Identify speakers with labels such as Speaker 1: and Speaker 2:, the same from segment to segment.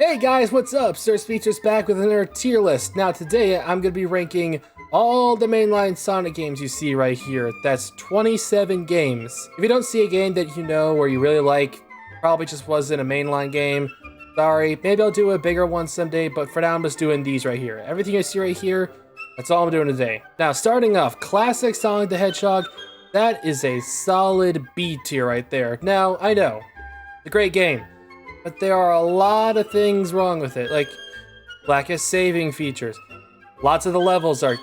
Speaker 1: Hey guys, what's up? Speedster's back with another tier list. Now today I'm going to be ranking all the mainline Sonic games you see right here. That's 27 games. If you don't see a game that you know or you really like, probably just wasn't a mainline game, sorry. Maybe I'll do a bigger one someday, but for now I'm just doing these right here. Everything you see right here, that's all I'm doing today. Now starting off, classic Sonic the Hedgehog. That is a solid B tier right there. Now, I know, it's a great game. But there are a lot of things wrong with it, like lack of saving features. Lots of the levels are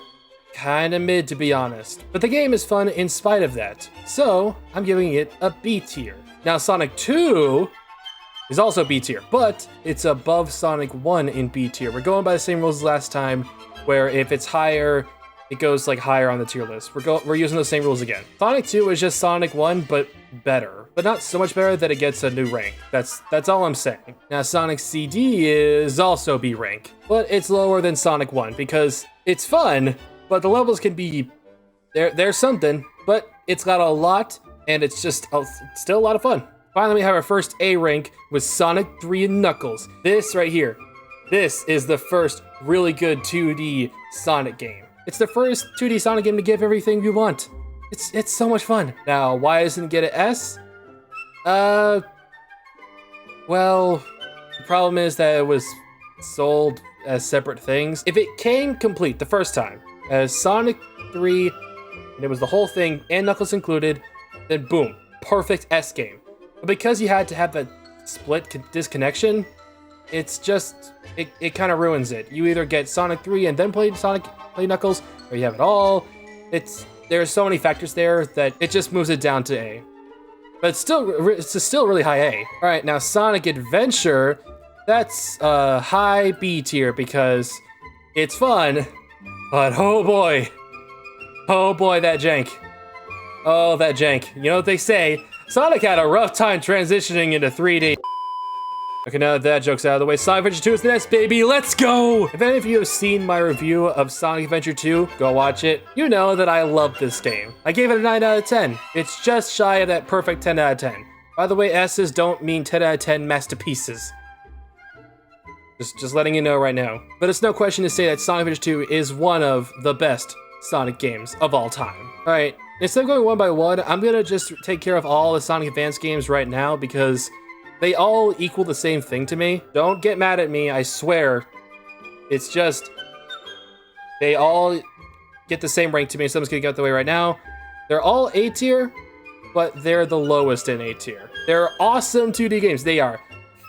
Speaker 1: kinda mid, to be honest. But the game is fun in spite of that. So, I'm giving it a B tier. Now, Sonic 2 is also B tier, but it's above Sonic 1 in B tier. We're going by the same rules as last time, where if it's higher, it goes like higher on the tier list. We're using those same rules again. Sonic 2 is just Sonic 1, but better. But not so much better that it gets a new rank. That's all I'm saying. Now Sonic CD is also B rank, but it's lower than Sonic 1 because it's fun, but the levels can be, there's something, but it's got a lot and it's just it's still a lot of fun. Finally, we have our first A rank with Sonic 3 and Knuckles. This right here, this is the first really good 2D Sonic game. It's the first 2D Sonic game to give everything you want. It's so much fun. Now, why doesn't it get an S? Well, the problem is that it was sold as separate things. If it came complete the first time as Sonic 3, and it was the whole thing, and Knuckles included, then boom, perfect S game. But because you had to have that split disconnection, it's just, it kind of ruins it. You either get Sonic 3 and then play Knuckles, or you have it all. There's so many factors there that it just moves it down to A. But it's still really high A. All right, now Sonic Adventure, that's high B tier because it's fun, but oh boy, that jank. Oh, that jank. You know what they say, Sonic had a rough time transitioning into 3D. Okay, now that that joke's out of the way, Sonic Adventure 2 is the next, baby. Let's go! If any of you have seen my review of Sonic Adventure 2, go watch it. You know that I love this game. I gave it a 9 out of 10. It's just shy of that perfect 10 out of 10. By the way, S's don't mean 10 out of 10 masterpieces. Just letting you know right now. But it's no question to say that Sonic Adventure 2 is one of the best Sonic games of all time. All right, instead of going one by one, I'm gonna just take care of all the Sonic Advance games right now because they all equal the same thing to me. Don't get mad at me, I swear. It's just, they all get the same rank to me, so I'm just gonna get out the way right now. They're all A tier, but they're the lowest in A tier. They're awesome 2D games, they are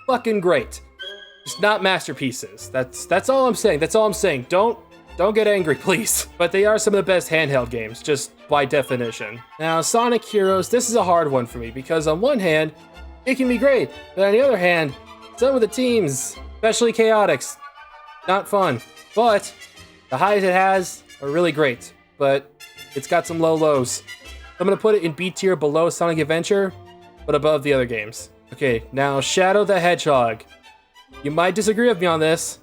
Speaker 1: fucking great. Just not masterpieces. That's all I'm saying, that's all I'm saying. Don't get angry, please. But they are some of the best handheld games, just by definition. Now, Sonic Heroes, this is a hard one for me, because on one hand, it can be great, but on the other hand, some of the teams, especially Chaotix, not fun. But the highs it has are really great, but it's got some low lows. I'm gonna put it in B tier below Sonic Adventure, but above the other games. Okay, now Shadow the Hedgehog. You might disagree with me on this,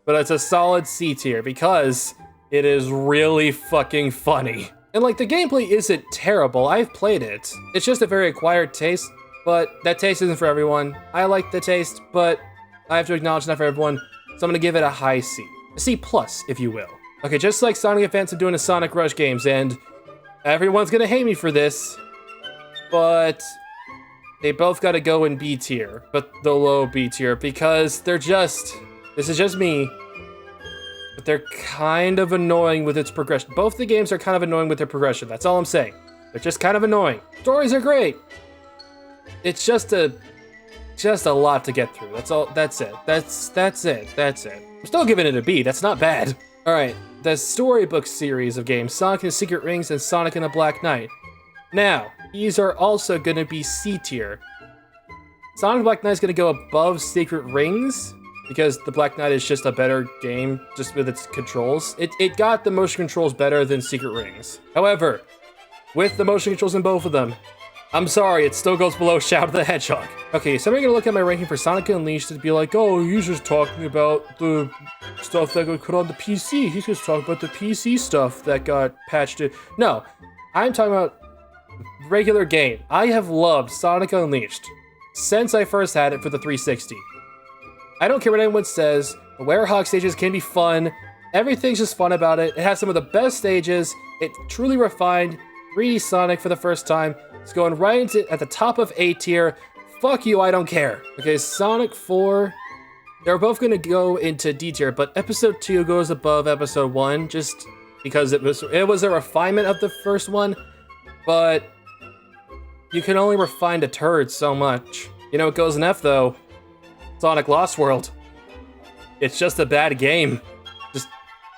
Speaker 1: but it's a solid C tier because it is really fucking funny. And like, the gameplay isn't terrible, I've played it. It's just a very acquired taste. But that taste isn't for everyone. I like the taste, but I have to acknowledge it's not for everyone, so I'm gonna give it a high C. A C plus, if you will. Okay, just like Sonic Advance, I'm doing a Sonic Rush games, and everyone's gonna hate me for this, but they both gotta go in B tier, but the low B tier, because they're just, this is just me, but they're kind of annoying with its progression. Both the games are kind of annoying with their progression, that's all I'm saying. They're just kind of annoying. Stories are great. It's just a lot to get through. That's all. That's it. That's it. I'm still giving it a B. That's not bad. All right, the storybook series of games, Sonic and the Secret Rings and Sonic and the Black Knight. Now, these are also gonna be C tier. Sonic and the Black Knight is gonna go above Secret Rings because the Black Knight is just a better game, just with its controls. It got the motion controls better than Secret Rings. However, with the motion controls in both of them, I'm sorry, it still goes below Shadow the Hedgehog. Okay, so I'm gonna look at my ranking for Sonic Unleashed and be like, oh, he's just talking about the stuff that got put on the PC. He's just talking about the PC stuff that got patched in. No, I'm talking about regular game. I have loved Sonic Unleashed since I first had it for the 360. I don't care what anyone says. The Werehog stages can be fun. Everything's just fun about it. It has some of the best stages. It truly refined 3D Sonic for the first time. It's going right into at the top of A tier. Fuck you, I don't care. Okay, Sonic 4. They're both gonna go into D tier, but episode 2 goes above episode 1 just because it was a refinement of the first one, but you can only refine a turd so much. You know what goes in F though? Sonic Lost World. It's just a bad game.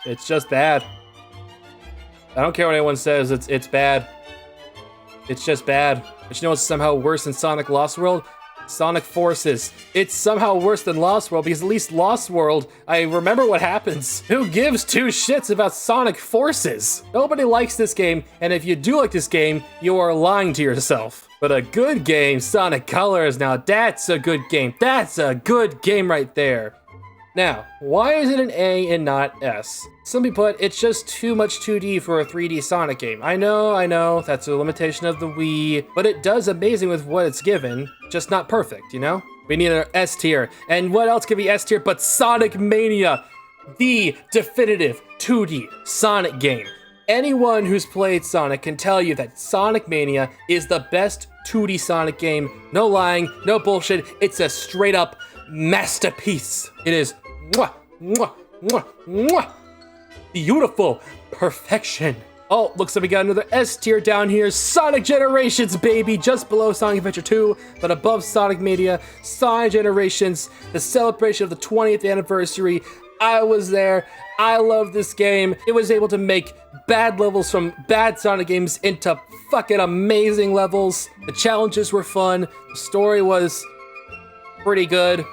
Speaker 1: It's just bad. I don't care what anyone says, it's bad. It's just bad. But you know what's somehow worse than Sonic Lost World? Sonic Forces. It's somehow worse than Lost World because at least Lost World, I remember what happens. Who gives two shits about Sonic Forces? Nobody likes this game, and if you do like this game, you are lying to yourself. But a good game, Sonic Colors, now that's a good game. That's a good game right there. Now, why is it an A and not S? Simply put, it's just too much 2D for a 3D Sonic game. I know, that's a limitation of the Wii, but it does amazing with what it's given, just not perfect, you know? We need an S tier, and what else can be S tier but Sonic Mania, the definitive 2D Sonic game. Anyone who's played Sonic can tell you that Sonic Mania is the best 2D Sonic game. No lying, no bullshit, it's a straight up masterpiece. It is mwah, mwah, mwah, mwah. Beautiful perfection. Oh, looks like we got another S tier down here. Sonic Generations, baby. Just below Sonic Adventure 2, but above Sonic Mania. Sonic Generations, the celebration of the 20th anniversary. I was there. I love this game. It was able to make bad levels from bad Sonic games into fucking amazing levels. The challenges were fun. The story was pretty good.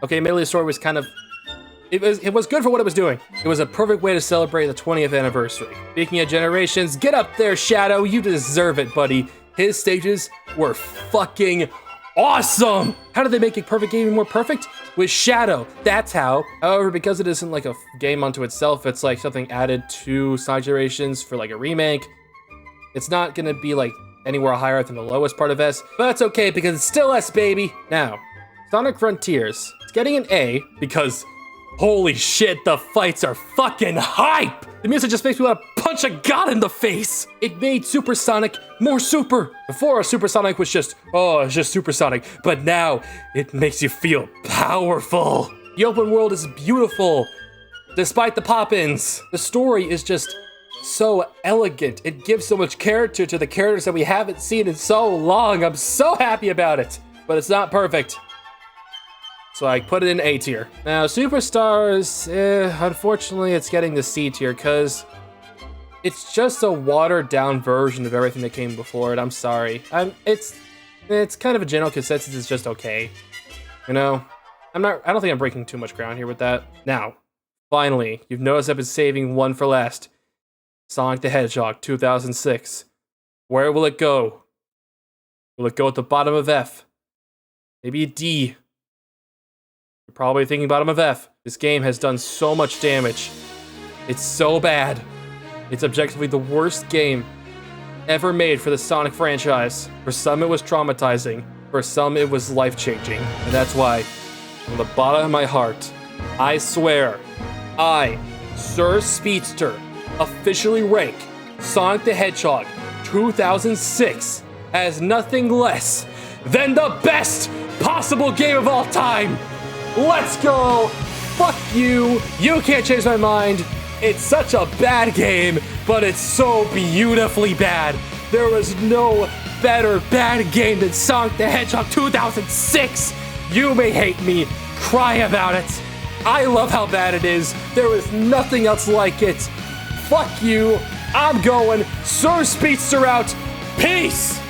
Speaker 1: Okay, admittedly the story was kind of... It was good for what it was doing. It was a perfect way to celebrate the 20th anniversary. Speaking of Generations, get up there, Shadow. You deserve it, buddy. His stages were fucking awesome. How did they make a perfect game more perfect? With Shadow, that's how. However, because it isn't like a game unto itself, it's like something added to Sonic Generations for like a remake. It's not gonna be like anywhere higher than the lowest part of S, but that's okay because it's still S, baby. Now, Sonic Frontiers. It's getting an A because holy shit, the fights are fucking hype! The music just makes me want to punch a god in the face! It made Super Sonic more super! Before, Super Sonic was just, oh, it's just Super Sonic, but now it makes you feel powerful! The open world is beautiful, despite the pop-ins. The story is just so elegant. It gives so much character to the characters that we haven't seen in so long. I'm so happy about it, but it's not perfect. So I put it in A tier. Now, Superstars, unfortunately, it's getting the C tier because it's just a watered down version of everything that came before it. I'm sorry. It's kind of a general consensus. It's just okay. You know, I don't think I'm breaking too much ground here with that. Now, finally, you've noticed I've been saving one for last. Sonic the Hedgehog 2006. Where will it go? Will it go at the bottom of F? Maybe a D? You're probably thinking bottom of F. This game has done so much damage. It's so bad. It's objectively the worst game ever made for the Sonic franchise. For some it was traumatizing. For some it was life-changing. And that's why, from the bottom of my heart, I swear, I, Sir Speedster, officially rank Sonic the Hedgehog 2006 as nothing less than the best possible game of all time! Let's go! Fuck you! You can't change my mind! It's such a bad game, but it's so beautifully bad. There was no better bad game than Sonic the Hedgehog 2006! You may hate me, cry about it. I love how bad it is. There is nothing else like it. Fuck you. I'm going. Sir Speedster out. Peace!